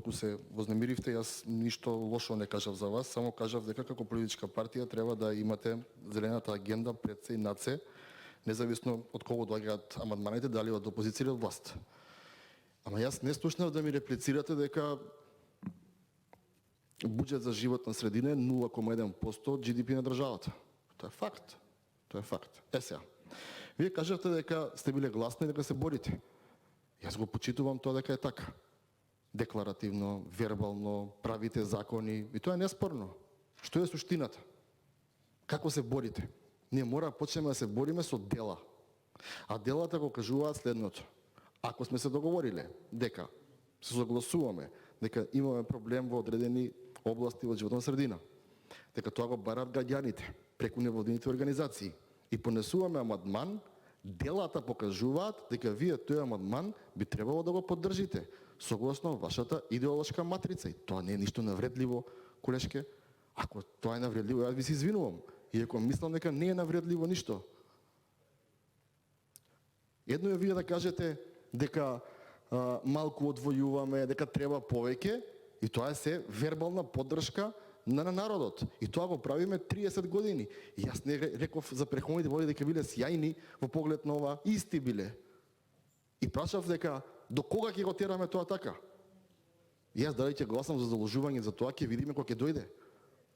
доколку се вознемиривте, јас ништо лошо не кажав за вас, само кажав дека како политичка партија треба да имате зелената агенда пред се и над се, независно од кого доаѓаат амандманите, дали од опозиција или од власт. Ама јас не слушнав да ми реплицирате дека буџет за животна средина е 0,1% од GDP на државата. Тоа е факт. Тоа е факт. Сега. Вие кажавте дека сте биле гласни дека се борите. Јас го почитувам тоа дека е така. Декларативно, вербално, правите закони и тоа е неспорно. Што е суштината? Како се борите? Ние мора да почнеме да се бориме со дела. А делата го кажуваат следното. Ако сме се договориле дека се согласуваме дека имаме проблем во одредени области во животна средина, дека тоа го барат граѓаните преку невладините организации и понесуваме амандман, делата покажуваат дека вие тој амандман би требало да го поддржите согласно вашата идеолошка матрица. И тоа не е ништо навредливо, колешке. Ако тоа е навредливо, јас ви се извинувам. Иако мислам дека не е навредливо ништо. Едно е вие да кажете дека малку одвојуваме, дека треба повеќе, и тоа е се вербална поддршка на народот. И тоа го правиме 30 години. И јас не реков за претходните води дека биле сјајни во поглед на ова, исти биле. И прашав дека до кога ќе го тераме тоа така? И јас дали ќе гласам за заложување за тоа, ќе видиме кога ќе дојде.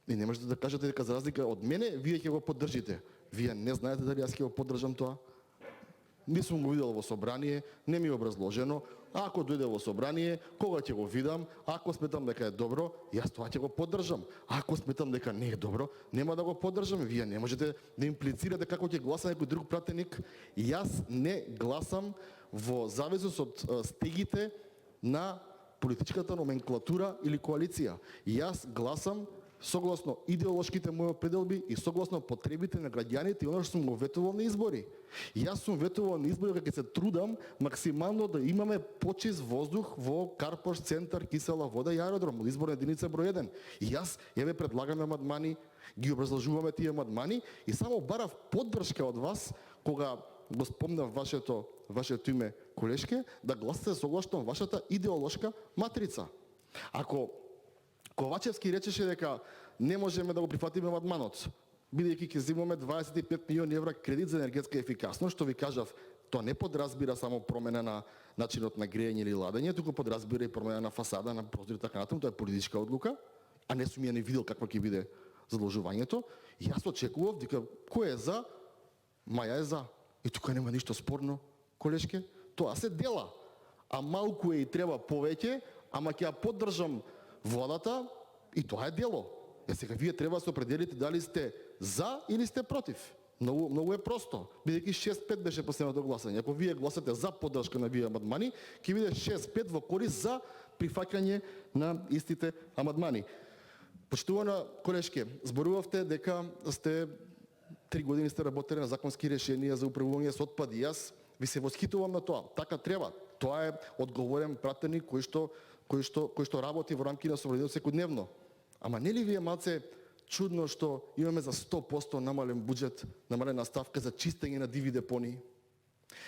И не можете да кажете дека за разлика од мене, вие ќе го поддржите. Вие не знаете дали јас ќе го поддржам тоа. Не сум го видел во собрание, не ми е образложено. Ако дојде во собрание, кога ќе го видам, ако сметам дека е добро, јас тоа ќе го поддржам. Ако сметам дека не е добро, нема да го поддржам. Вие не можете да имплицирате како ќе гласа некој друг пратеник. Јас не гласам во зависност од стегите на политичката номенклатура или коалиција. Јас гласам согласно идеолошките мои определби и согласно потребите на граѓаните и оно што сум го ветувал на избори. Јас сум ветувал на избори дека ќе се трудам максимално да имаме почист воздух во Карпош центар, кисела вода и аеродром, изборна единица број 1. И јас еве предлагаме амандмани, ги образложуваме тие амандмани и само барав поддршка од вас кога го спомнав вашето име, колешке, да гласате согласно вашата идеолошка матрица. Ако Ковачевски речеше дека не можеме да го прифатиме амандманот, бидејќи ќе земаме 25 милиони евра кредит за енергетска ефикасност, што ви кажав, тоа не подразбира само промена на начинот на грејење или ладење, туку подразбира и промена на фасада, на прозори, така натаму, тоа е политичка одлука, а не сум ја не видел какво ќе биде задолжувањето. Јас очекував дека кој е за, Маја е за. И тука нема ништо спорно, колешке. Тоа се дела. А малку е и треба повеќе, ама ќе ја поддржам владата и тоа е дело. Сега вие треба да се определите дали сте за или сте против. Многу е просто. Бидејќи 6-5 беше последното гласање. Ако вие гласате за поддршка на вие амандмани, ќе биде 6-5 во корист за прифаќање на истите амандмани. Почитувана колешке, зборувавте дека сте 3 години сте работеле на законски решенија за управување со отпади. Јас ви се восхитувам на тоа. Така треба. Тоа е одговорен пратеник кој што работи во рамки на собранието секојдневно. Ама нели ви е малце чудно што имаме за 100% намален буџет, намалена ставка за чистење на диви депонии?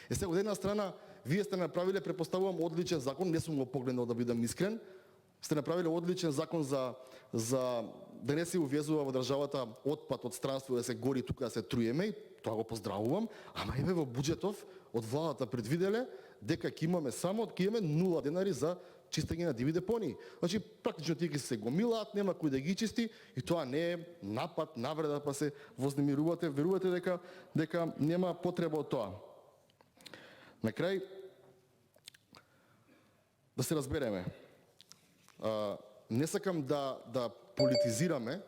Сега од една страна вие сте направиле, претпоставувам, одличен закон, не сум го погледнал да бидам искрен. Сте направиле одличен закон за да не се увезува во државата отпад од странство да се гори тука да се труеме, и тоа го поздравувам, ама еве во буџетов од владата предвиделе дека ќе имаме 0 денари за чистење на диви депонии. Значи практично тие ќе се гомилаат, нема кој да ги чисти и тоа не е напад, навреда па се вознемирувате, верувате дека нема потреба од тоа. На крај да се разбереме. Не сакам да политизираме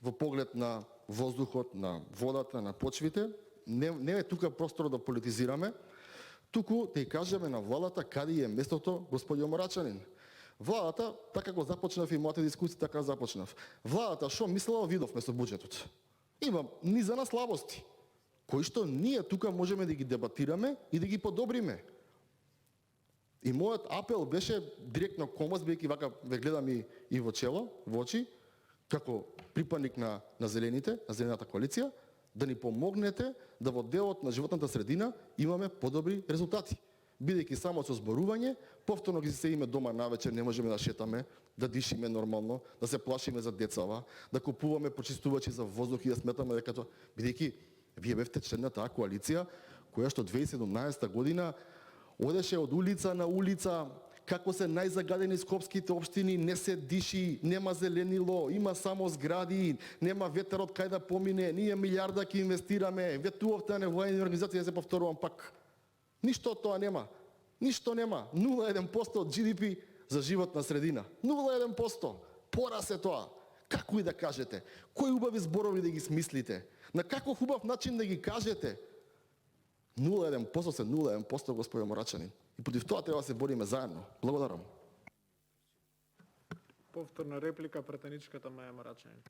во поглед на воздухот, на водата, на почвите. Не е тука простор да политизираме, туку да ја кажеме на владата каде е местото, господјо Морачанин. Владата, така го започнав и мојата дискусија, така започнав. Владата што мислела, видовме со буџетот. Има низана слабости, кои што ние тука можеме да ги дебатираме и да ги подобриме. И мојот апел беше директно кон вас, бидејќи вака ве гледам и во чело, во очи, како припадник на зелените, на зелената коалиција, да ни помогнете да во делот на животната средина имаме подобри резултати. бидејќи само со зборување, повторно ги се име дома навечер, не можеме да шетаме, да дишиме нормално, да се плашиме за децава, да купуваме почистувачи за воздух и да сметаме дека тоа, бидејќи вие бевте член на таа коалиција која што 2017 година одеше од улица на улица, како се најзагадени скопските општини, не се диши, нема зеленило, има само згради, нема ветерот кај да помине, ние милиарда ќе инвестираме, ветувавте на невоени организации, да се повторувам пак. Ништо од тоа нема. Ништо нема. 0,1% од GDP за животна средина. 0,1%. Порас е тоа. Како и да кажете? Кои убави зборови да ги смислите? На како хубав начин да ги кажете? 0,1% се 0,1%, господи Морачанин. И против тоа треба да се бориме заедно. Благодарам. Повторна реплика, пратеничката Маја Морачанин.